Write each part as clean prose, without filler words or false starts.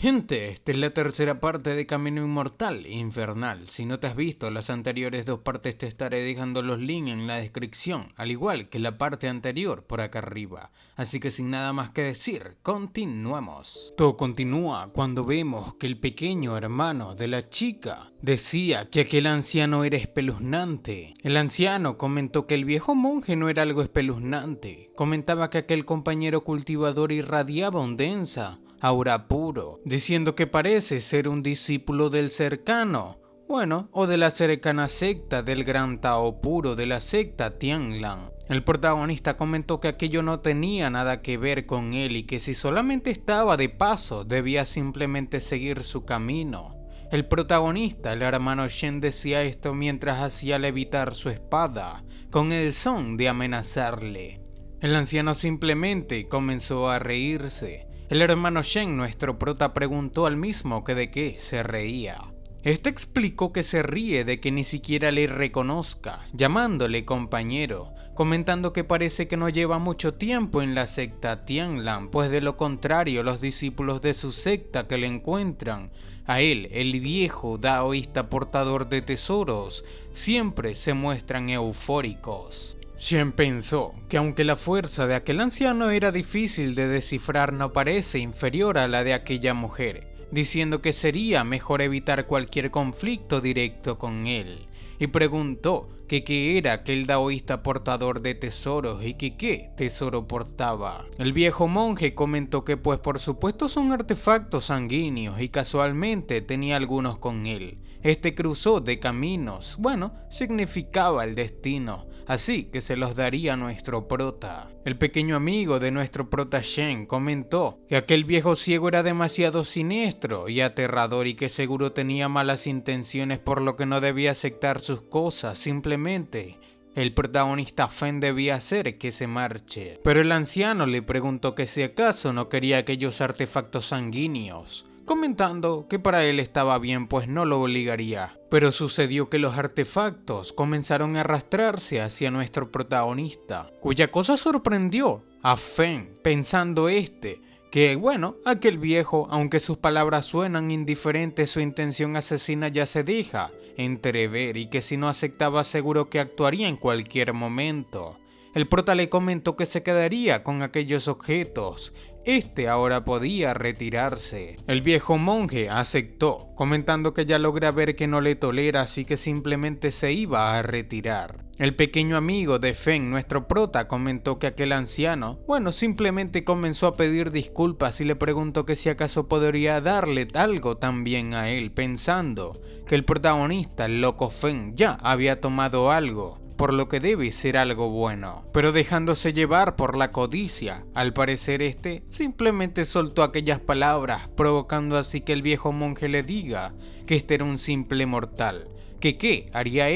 Gente, esta es la tercera parte de Camino Inmortal Infernal. Si no te has visto las anteriores dos partes, te estaré dejando los links en la descripción, al igual que la parte anterior por acá arriba. Así que sin nada más que decir, continuemos. Todo continúa cuando vemos que el pequeño hermano de la chica decía que aquel anciano era espeluznante. El anciano comentó que el viejo monje no era algo espeluznante. Comentaba que aquel compañero cultivador irradiaba un densa aura puro, diciendo que parece ser un discípulo del cercano, o de la cercana secta del gran Tao puro de la secta Tianlan. El protagonista comentó que aquello no tenía nada que ver con él y que si solamente estaba de paso debía simplemente seguir su camino. El protagonista, el hermano Shen, decía esto mientras hacía levitar su espada, con el son de amenazarle. El anciano simplemente comenzó a reírse. El hermano Shen, nuestro prota, preguntó al mismo que de qué se reía. Este explicó que se ríe de que ni siquiera le reconozca, llamándole compañero, comentando que parece que no lleva mucho tiempo en la secta Tianlan, pues de lo contrario los discípulos de su secta que le encuentran a él, el viejo daoísta portador de tesoros, siempre se muestran eufóricos. Shen pensó que aunque la fuerza de aquel anciano era difícil de descifrar, no parece inferior a la de aquella mujer, diciendo que sería mejor evitar cualquier conflicto directo con él, y preguntó que qué era aquel daoísta portador de tesoros y que qué tesoro portaba. El viejo monje comentó que pues por supuesto son artefactos sanguíneos y casualmente tenía algunos con él. Este cruzó de caminos, significaba el destino, así que se los daría a nuestro prota. El pequeño amigo de nuestro prota Shen comentó que aquel viejo ciego era demasiado siniestro y aterrador y que seguro tenía malas intenciones, por lo que no debía aceptar sus cosas, simplemente el protagonista Fen debía hacer que se marche. Pero el anciano le preguntó que si acaso no quería aquellos artefactos sanguíneos, comentando que para él estaba bien pues no lo obligaría. Pero sucedió que los artefactos comenzaron a arrastrarse hacia nuestro protagonista, cuya cosa sorprendió a Fen, pensando que aquel viejo, aunque sus palabras suenan indiferentes, su intención asesina ya se deja entrever y que si no aceptaba seguro que actuaría en cualquier momento. El prota le comentó que se quedaría con aquellos objetos. Ahora podía retirarse. El viejo monje aceptó, comentando que ya logra ver que no le tolera, así que simplemente se iba a retirar. El pequeño amigo de Fen, nuestro prota, comentó que aquel anciano, simplemente comenzó a pedir disculpas y le preguntó que si acaso podría darle algo también a él, pensando que el protagonista, el loco Fen, ya había tomado algo, por lo que debe ser algo bueno. Pero dejándose llevar por la codicia, al parecer simplemente soltó aquellas palabras, provocando así que el viejo monje le diga que era un simple mortal, que qué haría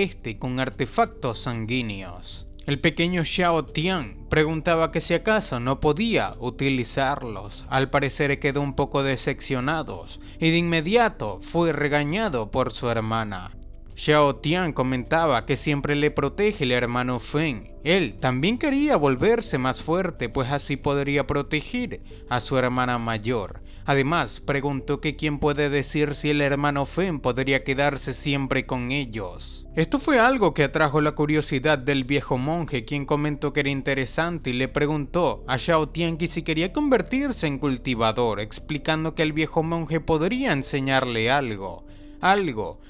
con artefactos sanguíneos. El pequeño Xiao Tian preguntaba que si acaso no podía utilizarlos. Al parecer quedó un poco decepcionado y de inmediato fue regañado por su hermana. Xiao Tian comentaba que siempre le protege el hermano Fen. Él también quería volverse más fuerte, pues así podría proteger a su hermana mayor. Además, preguntó que quién puede decir si el hermano Fen podría quedarse siempre con ellos. Esto fue algo que atrajo la curiosidad del viejo monje, quien comentó que era interesante y le preguntó a Xiao Tian que si quería convertirse en cultivador, explicando que el viejo monje podría enseñarle algo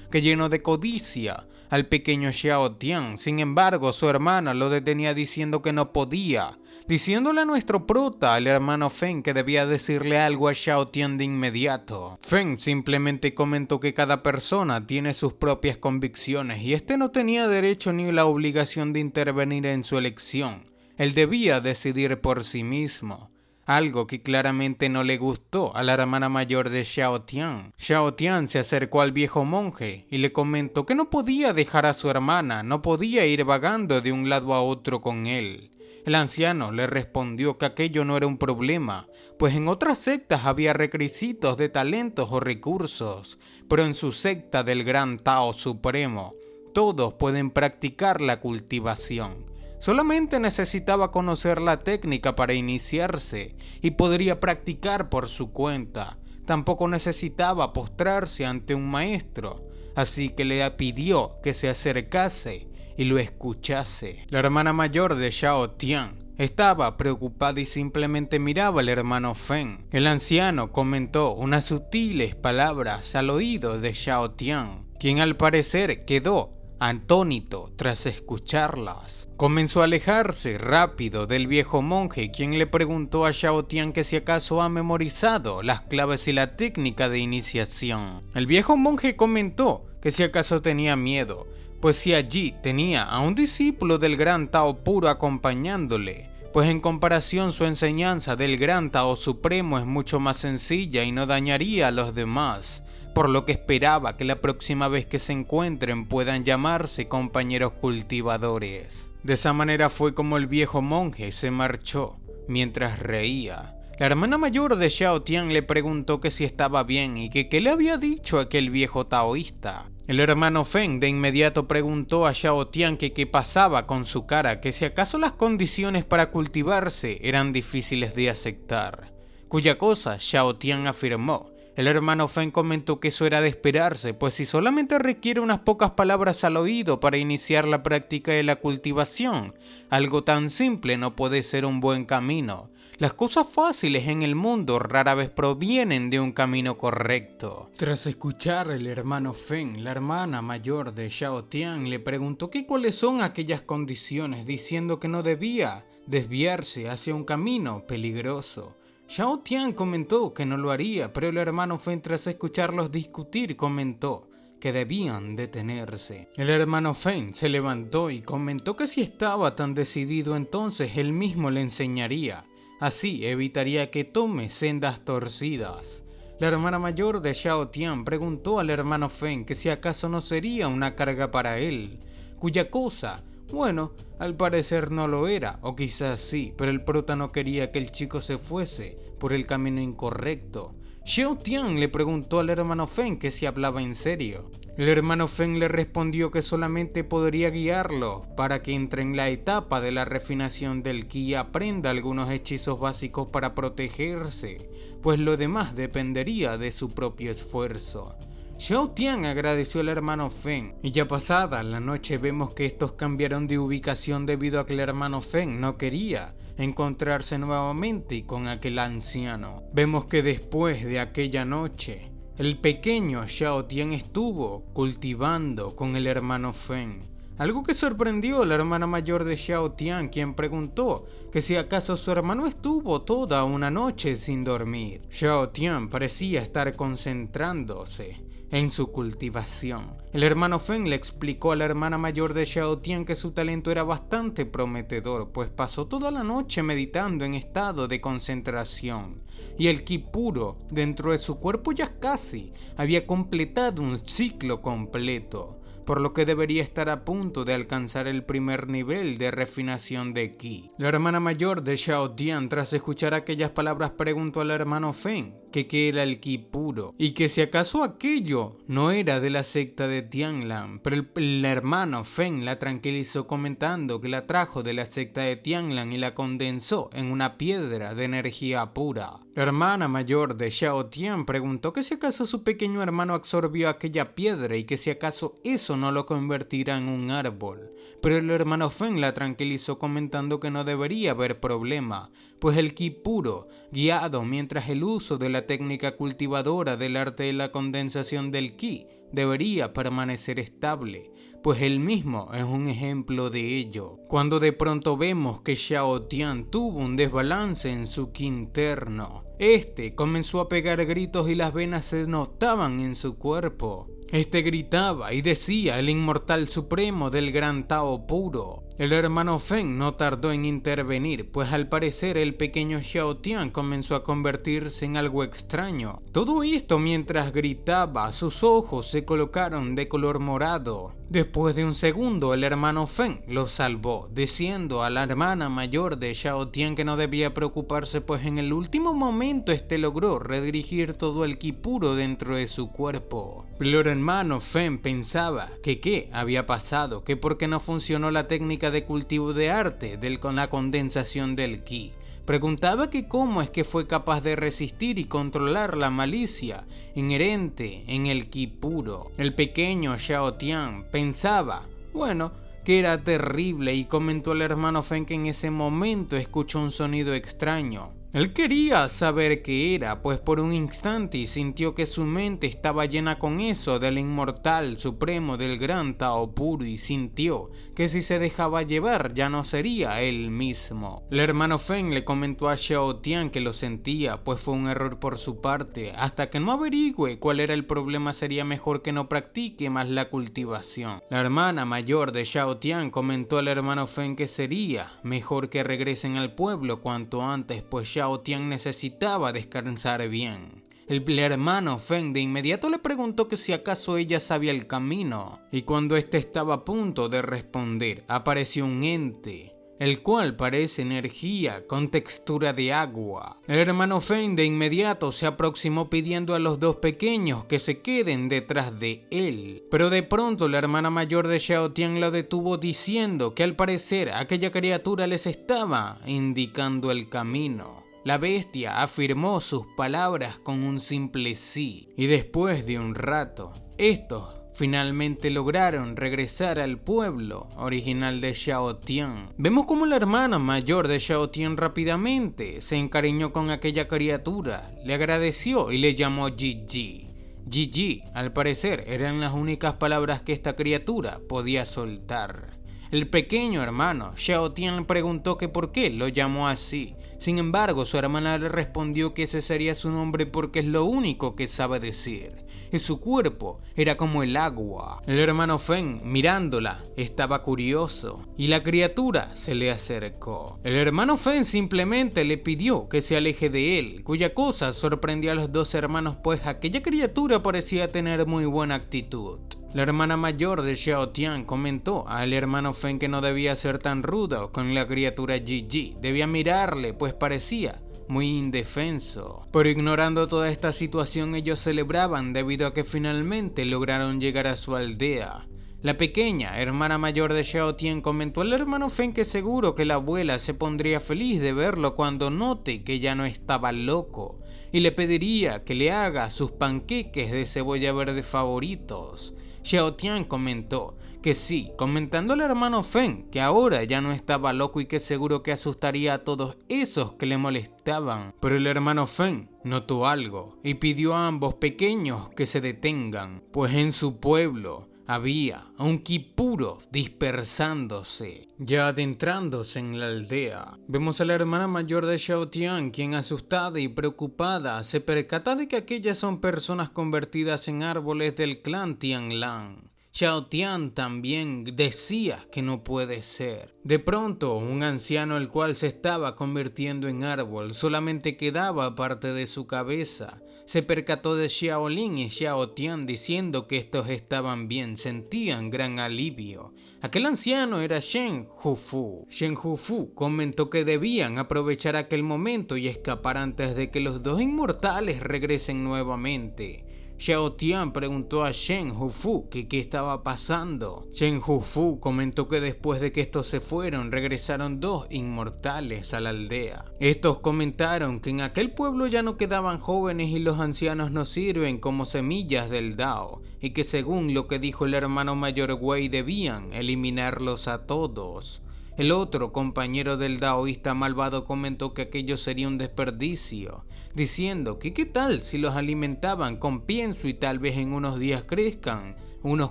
que lleno de codicia al pequeño Xiao Tian. Sin embargo, su hermana lo detenía diciendo que no podía, diciéndole a nuestro prota, al hermano Fen, que debía decirle algo a Xiao Tian de inmediato. Fen simplemente comentó que cada persona tiene sus propias convicciones y no tenía derecho ni la obligación de intervenir en su elección. Él debía decidir por sí mismo. Algo que claramente no le gustó a la hermana mayor de Xiao Tian. Xiao Tian se acercó al viejo monje y le comentó que no podía dejar a su hermana, no podía ir vagando de un lado a otro con él. El anciano le respondió que aquello no era un problema, pues en otras sectas había requisitos de talentos o recursos, pero en su secta del Gran Tao Supremo, todos pueden practicar la cultivación. Solamente necesitaba conocer la técnica para iniciarse y podría practicar por su cuenta. tampoco necesitaba postrarse ante un maestro, así que le pidió que se acercase y lo escuchase. La hermana mayor de Xiao Tian estaba preocupada y simplemente miraba al hermano Feng. El anciano comentó unas sutiles palabras al oído de Xiao Tian, quien al parecer quedó atónito tras escucharlas. Comenzó a alejarse rápido del viejo monje, quien le preguntó a Xiao Tian que si acaso ha memorizado las claves y la técnica de iniciación. El viejo monje comentó que si acaso tenía miedo, pues si allí tenía a un discípulo del gran Tao puro acompañándole, pues en comparación su enseñanza del gran Tao supremo es mucho más sencilla y no dañaría a los demás, por lo que esperaba que la próxima vez que se encuentren puedan llamarse compañeros cultivadores. De esa manera fue como el viejo monje se marchó, mientras reía. La hermana mayor de Xiao Tian le preguntó que si estaba bien y que qué le había dicho aquel viejo taoísta. El hermano Feng de inmediato preguntó a Xiao Tian que qué pasaba con su cara, que si acaso las condiciones para cultivarse eran difíciles de aceptar, cuya cosa Xiao Tian afirmó. El hermano Feng comentó que eso era de esperarse, pues si solamente requiere unas pocas palabras al oído para iniciar la práctica de la cultivación, algo tan simple no puede ser un buen camino. Las cosas fáciles en el mundo rara vez provienen de un camino correcto. Tras escuchar el hermano Feng, la hermana mayor de Xiao Tian le preguntó que cuáles son aquellas condiciones, diciendo que no debía desviarse hacia un camino peligroso. Xiao Tian comentó que no lo haría, pero el hermano Feng, tras escucharlos discutir, comentó que debían detenerse. El hermano Feng se levantó y comentó que si estaba tan decidido, entonces él mismo le enseñaría. Así evitaría que tome sendas torcidas. La hermana mayor de Xiao Tian preguntó al hermano Feng que si acaso no sería una carga para él, cuya cosa, bueno, al parecer no lo era, o quizás sí, pero el prota no quería que el chico se fuese por el camino incorrecto. Xiao Tian le preguntó al hermano Feng que si hablaba en serio. El hermano Feng le respondió que solamente podría guiarlo para que entre en la etapa de la refinación del ki y aprenda algunos hechizos básicos para protegerse, pues lo demás dependería de su propio esfuerzo. Xiao Tian agradeció al hermano Feng, y ya pasada la noche vemos que estos cambiaron de ubicación debido a que el hermano Feng no quería encontrarse nuevamente con aquel anciano. Vemos que después de aquella noche, el pequeño Xiao Tian estuvo cultivando con el hermano Feng, algo que sorprendió a la hermana mayor de Xiao Tian, quien preguntó que si acaso su hermano estuvo toda una noche sin dormir. Xiao Tian parecía estar concentrándose en su cultivación. El hermano Feng le explicó a la hermana mayor de Xiao Tian que su talento era bastante prometedor, pues pasó toda la noche meditando en estado de concentración, y el ki puro dentro de su cuerpo ya casi había completado un ciclo completo, por lo que debería estar a punto de alcanzar el primer nivel de refinación de ki. La hermana mayor de Xiao Tian, tras escuchar aquellas palabras, preguntó al hermano Feng que qué era el ki puro, y que si acaso aquello no era de la secta de Tianlan, pero el hermano Feng la tranquilizó comentando que la trajo de la secta de Tianlan y la condensó en una piedra de energía pura. La hermana mayor de Xiao Tian preguntó que si acaso su pequeño hermano absorbió aquella piedra y que si acaso eso no lo convertirá en un árbol, pero el hermano Feng la tranquilizó comentando que no debería haber problema, pues el ki puro, guiado mientras el uso de la técnica cultivadora del arte de la condensación del ki, debería permanecer estable, pues él mismo es un ejemplo de ello. Cuando de pronto vemos que Xiao Tian tuvo un desbalance en su ki interno, este comenzó a pegar gritos y las venas se notaban en su cuerpo. Este gritaba y decía el inmortal supremo del gran Tao puro. El hermano Feng no tardó en intervenir, pues al parecer el pequeño Xiao Tian comenzó a convertirse en algo extraño. Todo esto mientras gritaba, sus ojos se colocaron de color morado. Después de un segundo, el hermano Feng lo salvó, diciendo a la hermana mayor de Xiao Tian que no debía preocuparse, pues en el último momento este logró redirigir todo el ki puro dentro de su cuerpo. Pero el hermano Feng pensaba que qué había pasado, que por qué no funcionó la técnica de cultivo de arte con la condensación del ki, preguntaba que cómo es que fue capaz de resistir y controlar la malicia inherente en el ki puro. El pequeño Xiao Tian pensaba, bueno, que era terrible, y comentó al hermano Feng que en ese momento escuchó un sonido extraño. Él quería saber qué era, pues por un instante sintió que su mente estaba llena con eso del inmortal supremo, del gran Tao puro, y sintió que si se dejaba llevar ya no sería él mismo. El hermano Feng le comentó a Xiao Tian que lo sentía, pues fue un error por su parte. Hasta que no averigüe cuál era el problema sería mejor que no practique más la cultivación. La hermana mayor de Xiao Tian comentó al hermano Feng que sería mejor que regresen al pueblo cuanto antes, pues Xiao Tian necesitaba descansar bien. El hermano Feng de inmediato le preguntó que si acaso ella sabía el camino, y cuando éste estaba a punto de responder, apareció un ente, el cual parece energía con textura de agua. El hermano Feng de inmediato se aproximó pidiendo a los dos pequeños que se queden detrás de él. Pero de pronto la hermana mayor de Xiao Tian lo detuvo diciendo que al parecer aquella criatura les estaba indicando el camino. La bestia afirmó sus palabras con un simple sí, y después de un rato, estos finalmente lograron regresar al pueblo original de Xiao Tian. Vemos como la hermana mayor de Xiao Tian rápidamente se encariñó con aquella criatura, le agradeció y le llamó Gigi. Gigi, al parecer, eran las únicas palabras que esta criatura podía soltar. El pequeño hermano Xiao Tian preguntó que por qué lo llamó así. Sin embargo, su hermana le respondió que ese sería su nombre porque es lo único que sabe decir, y su cuerpo era como el agua. El hermano Feng, mirándola, estaba curioso, y la criatura se le acercó. El hermano Feng simplemente le pidió que se aleje de él, cuya cosa sorprendió a los dos hermanos, pues aquella criatura parecía tener muy buena actitud. La hermana mayor de Xiao Tian comentó al hermano Feng que no debía ser tan rudo con la criatura Gigi, debía mirarle pues parecía muy indefenso. Pero ignorando toda esta situación, ellos celebraban debido a que finalmente lograron llegar a su aldea. La pequeña hermana mayor de Xiao Tian comentó al hermano Feng que seguro que la abuela se pondría feliz de verlo cuando note que ya no estaba loco, y le pediría que le haga sus panqueques de cebolla verde favoritos. Xiao Tian comentó que sí, comentando al hermano Feng que ahora ya no estaba loco y que seguro que asustaría a todos esos que le molestaban. Pero el hermano Feng notó algo y pidió a ambos pequeños que se detengan, pues en su pueblo había un ki puro dispersándose, ya adentrándose en la aldea. Vemos a la hermana mayor de Xiao Tian, quien asustada y preocupada se percata de que aquellas son personas convertidas en árboles del clan Tianlan. Xiao Tian también decía que no puede ser. De pronto, un anciano el cual se estaba convirtiendo en árbol solamente quedaba parte de su cabeza. Se percató de Xiaolin y Xiao Tian diciendo que estos estaban bien, sentían gran alivio. Aquel anciano era Shen Hufu. Shen Hufu comentó que debían aprovechar aquel momento y escapar antes de que los dos inmortales regresen nuevamente. Xiao Tian preguntó a Shen Hufu que qué estaba pasando. Shen Hufu comentó que después de que estos se fueron, regresaron dos inmortales a la aldea. Estos comentaron que en aquel pueblo ya no quedaban jóvenes y los ancianos no sirven como semillas del Dao, y que según lo que dijo el hermano mayor Wei debían eliminarlos a todos. El otro compañero del daoísta malvado comentó que aquello sería un desperdicio, diciendo que qué tal si los alimentaban con pienso y tal vez en unos días crezcan unos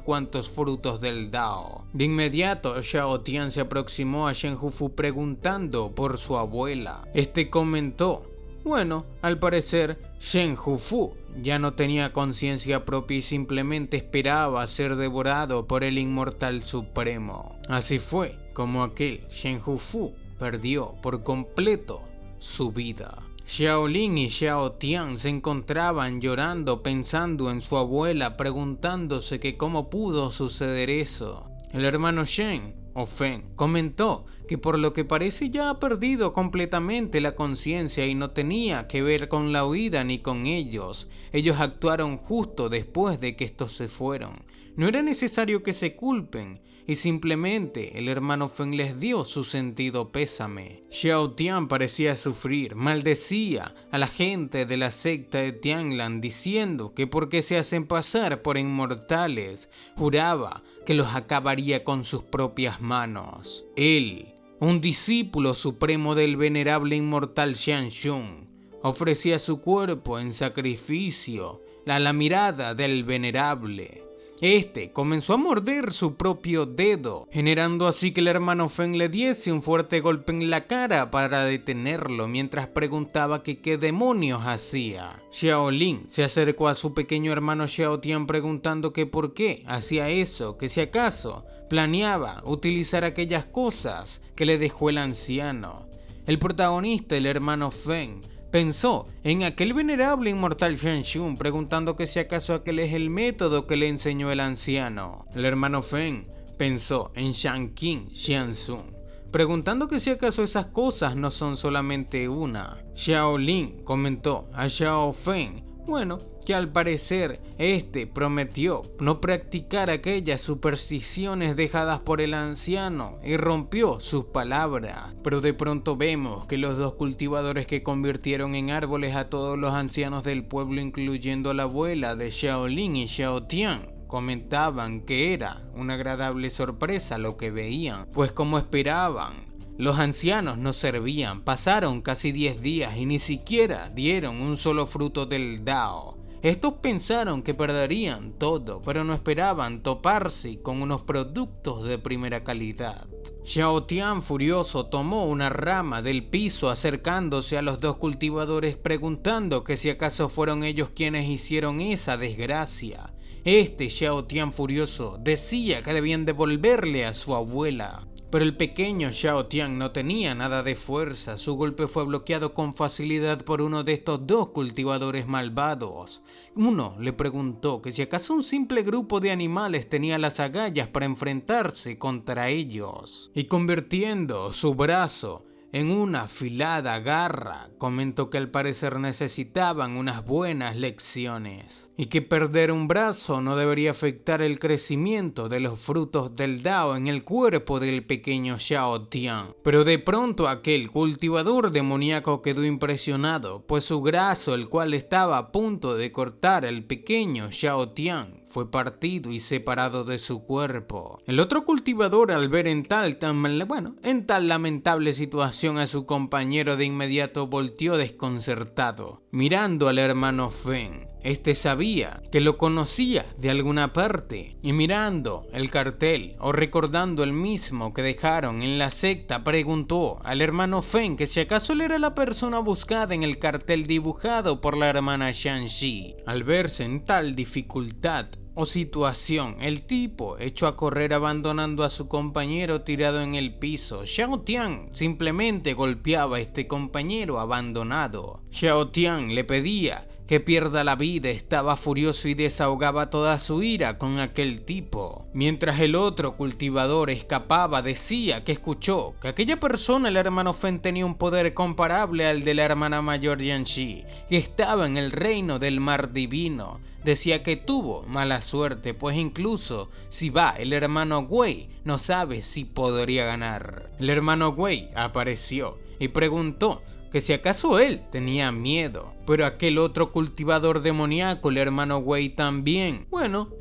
cuantos frutos del Dao. De inmediato, Xiao Tian se aproximó a Shen Hufu preguntando por su abuela. Este comentó: bueno, al parecer, Shen Hufu ya no tenía conciencia propia y simplemente esperaba ser devorado por el inmortal supremo. Así fue como aquel Shen Hufu perdió por completo su vida. Xiaolin y Xiao Tian se encontraban llorando pensando en su abuela, preguntándose que cómo pudo suceder eso. El hermano Shen o Feng comentó que por lo que parece ya ha perdido completamente la conciencia y no tenía que ver con la huida ni con ellos. Ellos actuaron justo después de que estos se fueron. No era necesario que se culpen. y simplemente el hermano Feng les dio su sentido pésame. Xiao Tian parecía sufrir, maldecía a la gente de la secta de Tianlan diciendo que porque se hacen pasar por inmortales, juraba que los acabaría con sus propias manos. Él, un discípulo supremo del venerable inmortal Xianxun, ofrecía su cuerpo en sacrificio a la mirada del venerable. Este comenzó a morder su propio dedo, generando así que el hermano Feng le diese un fuerte golpe en la cara para detenerlo mientras preguntaba que qué demonios hacía. Xiaolin se acercó a su pequeño hermano Xiao Tian preguntando que por qué hacía eso, que si acaso planeaba utilizar aquellas cosas que le dejó el anciano. El protagonista, el hermano Feng, pensó en aquel venerable inmortal Xianxun preguntando que si acaso aquel es el método que le enseñó el anciano. El hermano Feng pensó en Shanqing Xianzun preguntando que si acaso esas cosas no son solamente una. Xiaolin comentó a Xiao Feng, bueno, que al parecer este prometió no practicar aquellas supersticiones dejadas por el anciano y rompió sus palabras. Pero de pronto vemos que los dos cultivadores que convirtieron en árboles a todos los ancianos del pueblo, incluyendo a la abuela de Xiaolin y Xiao Tian, comentaban que era una agradable sorpresa lo que veían, pues como esperaban, los ancianos no servían. Pasaron casi 10 días y ni siquiera dieron un solo fruto del Dao. Estos pensaron que perderían todo, pero no esperaban toparse con unos productos de primera calidad. Xiao Tian, furioso, tomó una rama del piso acercándose a los dos cultivadores preguntando que si acaso fueron ellos quienes hicieron esa desgracia. Xiao Tian, furioso, decía que debían devolverle a su abuela. Pero el pequeño Xiao Tian no tenía nada de fuerza. Su golpe fue bloqueado con facilidad por uno de estos dos cultivadores malvados. Uno le preguntó que si acaso un simple grupo de animales tenía las agallas para enfrentarse contra ellos. Y convirtiendo su brazo en una afilada garra, comentó que al parecer necesitaban unas buenas lecciones y que perder un brazo no debería afectar el crecimiento de los frutos del Dao en el cuerpo del pequeño Xiao Tian. Pero de pronto aquel cultivador demoníaco quedó impresionado, pues su brazo, el cual estaba a punto de cortar al pequeño Xiao Tian, fue partido y separado de su cuerpo. El otro cultivador, al ver en tal lamentable situación a su compañero, de inmediato volteó desconcertado, mirando al hermano Feng. Este sabía que lo conocía de alguna parte, y mirando el cartel o recordando el mismo que dejaron en la secta, preguntó al hermano Feng que si acaso él era la persona buscada en el cartel dibujado por la hermana Shanxi. Al verse en tal dificultad o situación, el tipo echó a correr abandonando a su compañero tirado en el piso. Xiao Tian simplemente golpeaba a este compañero abandonado. Xiao Tian le pedía que pierda la vida, estaba furioso y desahogaba toda su ira con aquel tipo. Mientras el otro cultivador escapaba, decía que escuchó que aquella persona, el hermano Feng, tenía un poder comparable al de la hermana mayor Yanxi, que estaba en el reino del mar divino. Decía que tuvo mala suerte, pues incluso si va el hermano Wei, no sabe si podría ganar. El hermano Wei apareció y preguntó que si acaso él tenía miedo, pero aquel otro cultivador demoníaco, el hermano Wei, también,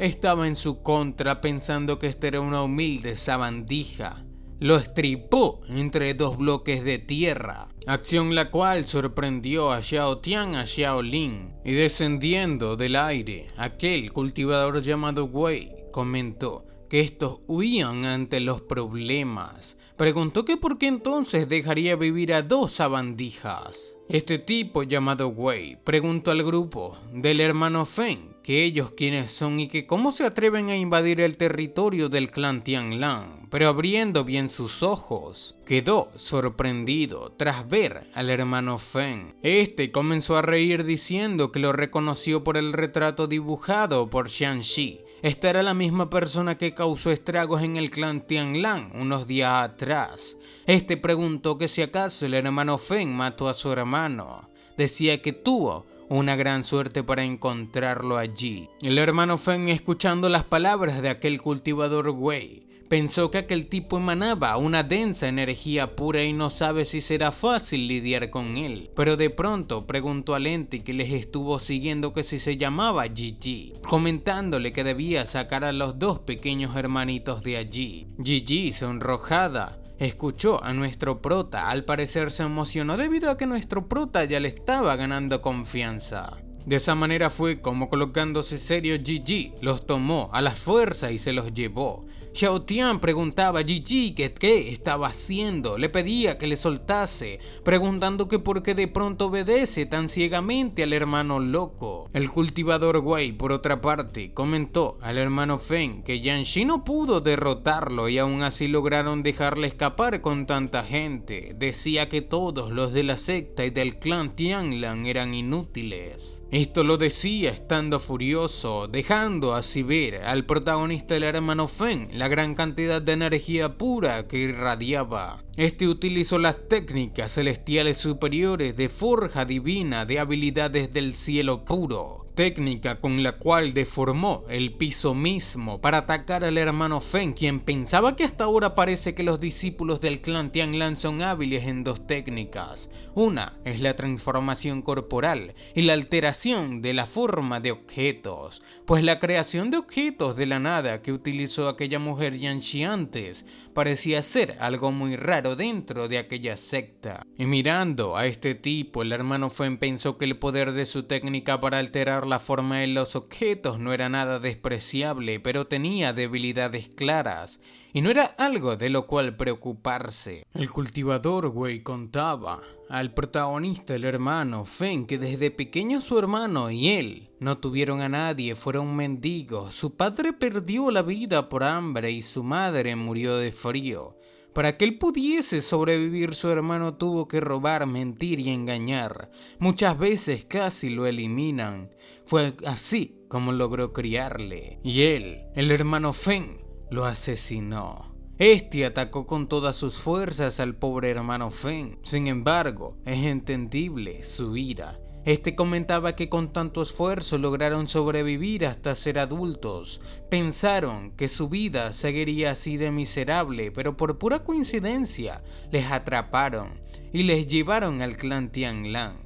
estaba en su contra, pensando que esta era una humilde sabandija. Lo estripó entre dos bloques de tierra, acción la cual sorprendió a Xiao Tian, a Xiaolin, y descendiendo del aire, aquel cultivador llamado Wei comentó que estos huían ante los problemas. Preguntó que por qué entonces dejaría vivir a dos sabandijas. Este tipo llamado Wei preguntó al grupo del hermano Feng que ellos quiénes son y que cómo se atreven a invadir el territorio del clan Tianlan, pero abriendo bien sus ojos, quedó sorprendido tras ver al hermano Feng. Este comenzó a reír diciendo que lo reconoció por el retrato dibujado por Shanxi. Esta era la misma persona que causó estragos en el clan Tianlan unos días atrás. Este preguntó que si acaso el hermano Feng mató a su hermano. Decía que tuvo una gran suerte para encontrarlo allí. El hermano Feng, escuchando las palabras de aquel cultivador Wei, Pensó que aquel tipo emanaba una densa energía pura y no sabe si será fácil lidiar con él. Pero de pronto preguntó al ente que les estuvo siguiendo que si se llamaba Gigi, comentándole que debía sacar a los dos pequeños hermanitos de allí. Gigi, sonrojada, escuchó a nuestro prota. Al parecer se emocionó debido a que nuestro prota ya le estaba ganando confianza. De esa manera fue como, colocándose serio, Gigi los tomó a la fuerza y se los llevó. Xiao Tian preguntaba a Gigi que qué estaba haciendo, le pedía que le soltase, preguntando que por qué de pronto obedece tan ciegamente al hermano loco. El cultivador Wei, por otra parte, comentó al hermano Feng que Yan Shi no pudo derrotarlo y aún así lograron dejarle escapar con tanta gente. Decía que todos los de la secta y del clan Tianlan eran inútiles. Esto lo decía estando furioso, dejando así ver al protagonista del hermano Feng la gran cantidad de energía pura que irradiaba. Este utilizó las técnicas celestiales superiores de forja divina de habilidades del cielo puro, técnica con la cual deformó el piso mismo para atacar al hermano Feng, quien pensaba que hasta ahora parece que los discípulos del clan Tianlan son hábiles en dos técnicas. Una es la transformación corporal y la alteración de la forma de objetos, pues la creación de objetos de la nada que utilizó aquella mujer Yan Shi antes parecía ser algo muy raro dentro de aquella secta. Y mirando a este tipo, el hermano Feng pensó que el poder de su técnica para alterar la forma de los objetos no era nada despreciable, pero tenía debilidades claras y no era algo de lo cual preocuparse. El cultivador Wei contaba al protagonista, el hermano Feng, que desde pequeño su hermano y él no tuvieron a nadie, fueron mendigos. Su padre perdió la vida por hambre y su madre murió de frío. Para que él pudiese sobrevivir, su hermano tuvo que robar, mentir y engañar. Muchas veces casi lo eliminan. Fue así como logró criarle. Y él, el hermano Feng, lo asesinó. Este atacó con todas sus fuerzas al pobre hermano Feng. Sin embargo, es entendible su ira. Este comentaba que con tanto esfuerzo lograron sobrevivir hasta ser adultos. Pensaron que su vida seguiría así de miserable, pero por pura coincidencia les atraparon y les llevaron al clan Tianlan.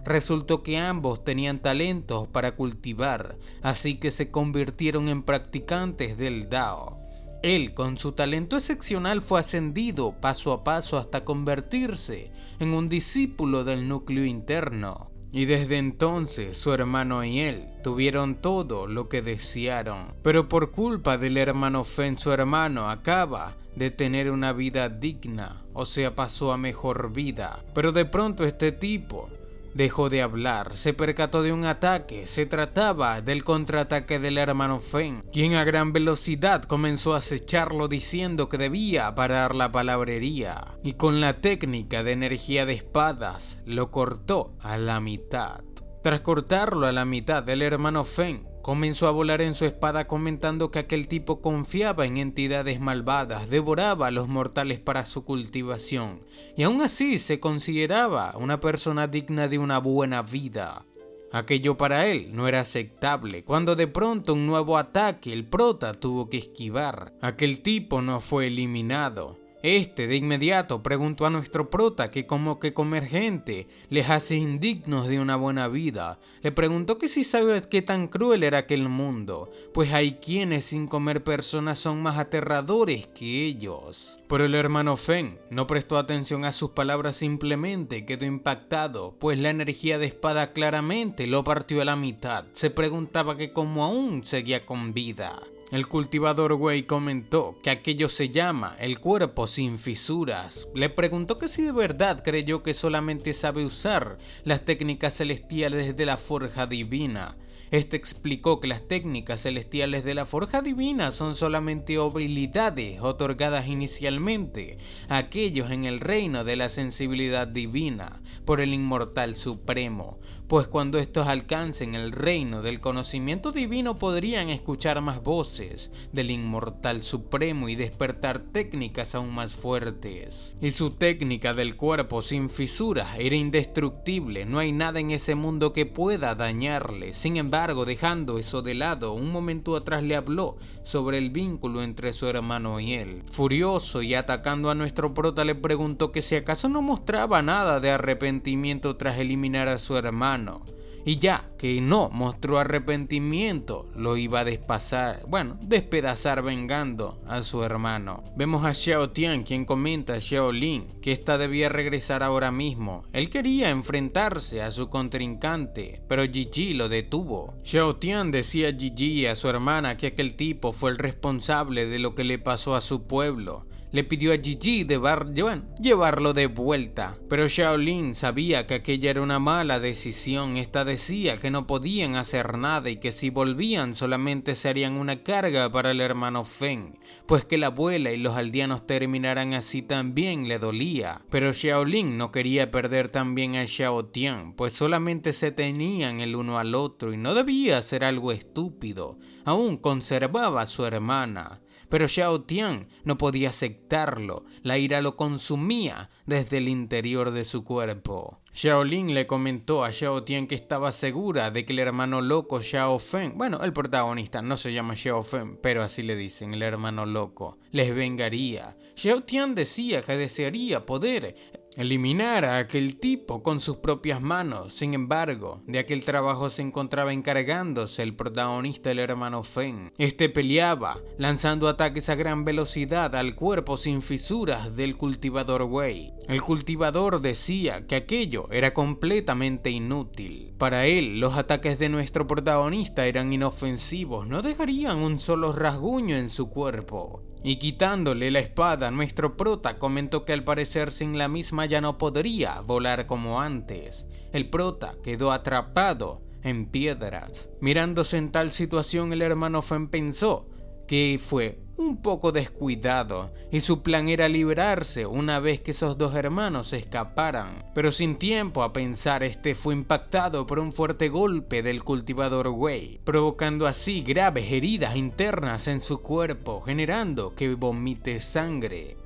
Resultó que ambos tenían talentos para cultivar, así que se convirtieron en practicantes del Dao. Él, con su talento excepcional, fue ascendido paso a paso hasta convertirse en un discípulo del núcleo interno. Y desde entonces su hermano y él tuvieron todo lo que desearon. Pero por culpa del hermano Feng, su hermano acaba de tener una vida digna, o sea, pasó a mejor vida. Pero de pronto este tipo dejó de hablar, se percató de un ataque. Se trataba del contraataque del hermano Feng, quien a gran velocidad comenzó a acecharlo diciendo que debía parar la palabrería, y con la técnica de energía de espadas lo cortó a la mitad. Tras cortarlo a la mitad, el hermano Feng comenzó a volar en su espada, comentando que aquel tipo confiaba en entidades malvadas, devoraba a los mortales para su cultivación, y aún así se consideraba una persona digna de una buena vida. Aquello para él no era aceptable, cuando de pronto un nuevo ataque el prota tuvo que esquivar. Aquel tipo no fue eliminado. Este de inmediato preguntó a nuestro prota que como que comer gente les hace indignos de una buena vida. Le preguntó que si sabe qué tan cruel era aquel mundo, pues hay quienes sin comer personas son más aterradores que ellos. Pero el hermano Feng no prestó atención a sus palabras, simplemente quedó impactado, pues la energía de espada claramente lo partió a la mitad. Se preguntaba que cómo aún seguía con vida. El cultivador Wei comentó que aquello se llama el cuerpo sin fisuras. Le preguntó que si de verdad creyó que solamente sabe usar las técnicas celestiales de la forja divina. Este explicó que las técnicas celestiales de la forja divina son solamente habilidades otorgadas inicialmente a aquellos en el reino de la sensibilidad divina por el inmortal supremo, pues cuando estos alcancen el reino del conocimiento divino podrían escuchar más voces dioses, del inmortal supremo y despertar técnicas aún más fuertes. Y su técnica del cuerpo sin fisuras era indestructible, no hay nada en ese mundo que pueda dañarle. Sin embargo, dejando eso de lado, un momento atrás le habló sobre el vínculo entre su hermano y él. Furioso y atacando a nuestro prota, le preguntó que si acaso no mostraba nada de arrepentimiento tras eliminar a su hermano. Y ya que no mostró arrepentimiento, lo iba a despedazar vengando a su hermano. Vemos a Xiao Tian, quien comenta a Xiao Lin que esta debía regresar ahora mismo. Él quería enfrentarse a su contrincante, pero Gigi lo detuvo. Xiao Tian decía a Gigi y a su hermana que aquel tipo fue el responsable de lo que le pasó a su pueblo. Le pidió a Gigi llevarlo de vuelta, pero Xiao Lin sabía que aquella era una mala decisión. Esta decía que no podían hacer nada y que si volvían solamente serían una carga para el hermano Feng, pues que la abuela y los aldeanos terminaran así también le dolía. Pero Xiao Lin no quería perder también a Xiao Tian, pues solamente se tenían el uno al otro y no debía hacer algo estúpido. Aún conservaba a su hermana. Pero Xiao Tian no podía aceptarlo, la ira lo consumía desde el interior de su cuerpo. Xiao Lin le comentó a Xiao Tian que estaba segura de que el hermano loco Xiao Feng, el protagonista no se llama Xiao Feng, pero así le dicen, el hermano loco, les vengaría. Xiao Tian decía que desearía poder eliminar a aquel tipo con sus propias manos. Sin embargo, de aquel trabajo se encontraba encargándose el protagonista, el hermano Feng. Este peleaba, lanzando ataques a gran velocidad al cuerpo sin fisuras del cultivador Wei. El cultivador decía que aquello era completamente inútil. Para él, los ataques de nuestro protagonista eran inofensivos, no dejarían un solo rasguño en su cuerpo. Y quitándole la espada, nuestro prota comentó que al parecer sin la misma ya no podría volar como antes. El prota quedó atrapado en piedras. Mirándose en tal situación, el hermano Feng pensó que fue un poco descuidado y su plan era liberarse una vez que esos dos hermanos escaparan. Pero sin tiempo a pensar, este fue impactado por un fuerte golpe del cultivador Wei, provocando así graves heridas internas en su cuerpo, generando que vomite sangre.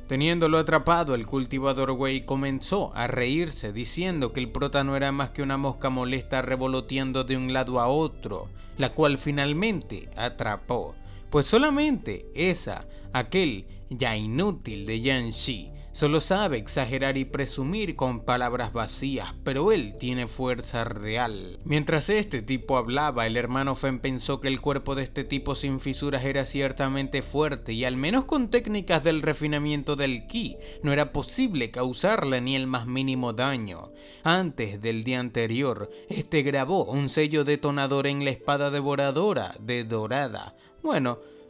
Teniéndolo atrapado, el cultivador Wei comenzó a reírse, diciendo que el prota no era más que una mosca molesta revoloteando de un lado a otro, la cual finalmente atrapó. Pues solamente aquel ya inútil de Yan Shi, solo sabe exagerar y presumir con palabras vacías, pero él tiene fuerza real. Mientras este tipo hablaba, el hermano Feng pensó que el cuerpo de este tipo sin fisuras era ciertamente fuerte y al menos con técnicas del refinamiento del ki, no era posible causarle ni el más mínimo daño. Antes del día anterior, este grabó un sello detonador en la espada devoradora de Dorada.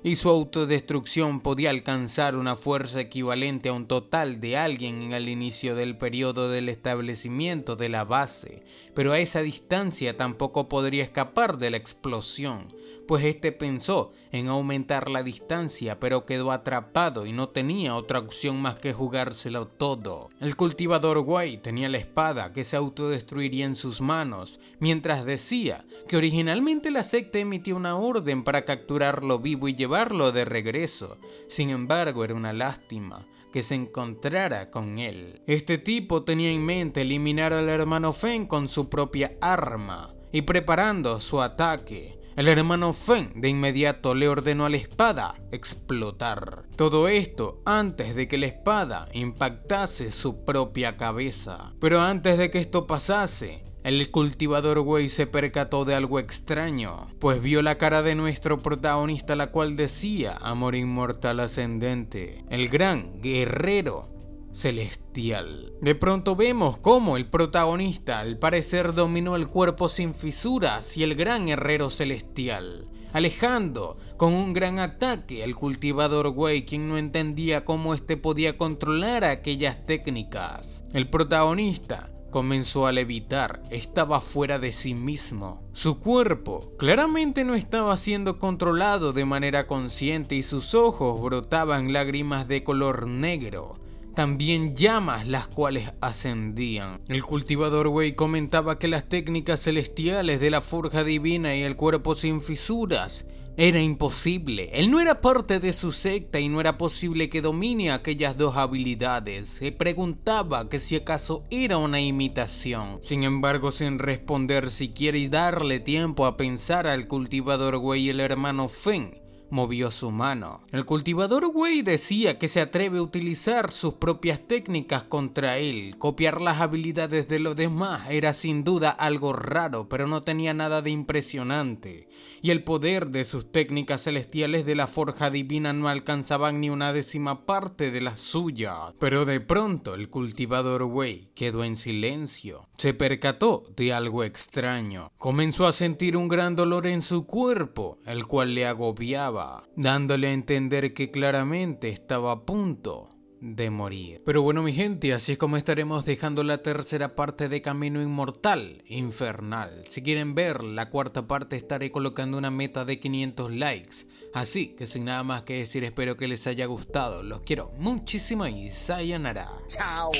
Y su autodestrucción podía alcanzar una fuerza equivalente a un total de alguien en el inicio del periodo del establecimiento de la base, pero a esa distancia tampoco podría escapar de la explosión, pues este pensó en aumentar la distancia, pero quedó atrapado y no tenía otra opción más que jugárselo todo. El cultivador Wei tenía la espada que se autodestruiría en sus manos, mientras decía que originalmente la secta emitió una orden para capturarlo vivo y llevarlo de regreso. Sin embargo, era una lástima que se encontrara con él. Este tipo tenía en mente eliminar al hermano Feng con su propia arma y preparando su ataque. El hermano Feng de inmediato le ordenó a la espada explotar. Todo esto antes de que la espada impactase su propia cabeza. Pero antes de que esto pasase, el cultivador Wei se percató de algo extraño, pues vio la cara de nuestro protagonista, la cual decía amor inmortal ascendente, el gran guerrero celestial. De pronto vemos cómo el protagonista al parecer dominó el cuerpo sin fisuras y el gran herrero celestial, alejando con un gran ataque al cultivador Wei, quien no entendía cómo este podía controlar aquellas técnicas. El protagonista comenzó a levitar, estaba fuera de sí mismo. Su cuerpo claramente no estaba siendo controlado de manera consciente y sus ojos brotaban lágrimas de color negro. También llamas las cuales ascendían. El cultivador Wei comentaba que las técnicas celestiales de la forja divina y el cuerpo sin fisuras Era imposible, él no era parte de su secta y no era posible que domine aquellas dos habilidades. Se preguntaba que si acaso era una imitación. Sin embargo, sin responder siquiera y darle tiempo a pensar al cultivador Wei, el hermano Feng movió su mano. El cultivador Wei decía que se atreve a utilizar sus propias técnicas contra él. Copiar las habilidades de los demás era sin duda algo raro, pero no tenía nada de impresionante. Y el poder de sus técnicas celestiales de la forja divina no alcanzaban ni una décima parte de la suya. Pero de pronto el cultivador Wei quedó en silencio. Se percató de algo extraño. Comenzó a sentir un gran dolor en su cuerpo, el cual le agobiaba, dándole a entender que claramente estaba a punto de morir. Pero bueno, mi gente, así es como estaremos dejando la tercera parte de Camino Inmortal Infernal. Si quieren ver la cuarta parte, estaré colocando una meta de 500 likes. Así que sin nada más que decir, espero que les haya gustado. Los quiero muchísimo y sayonara. Chao.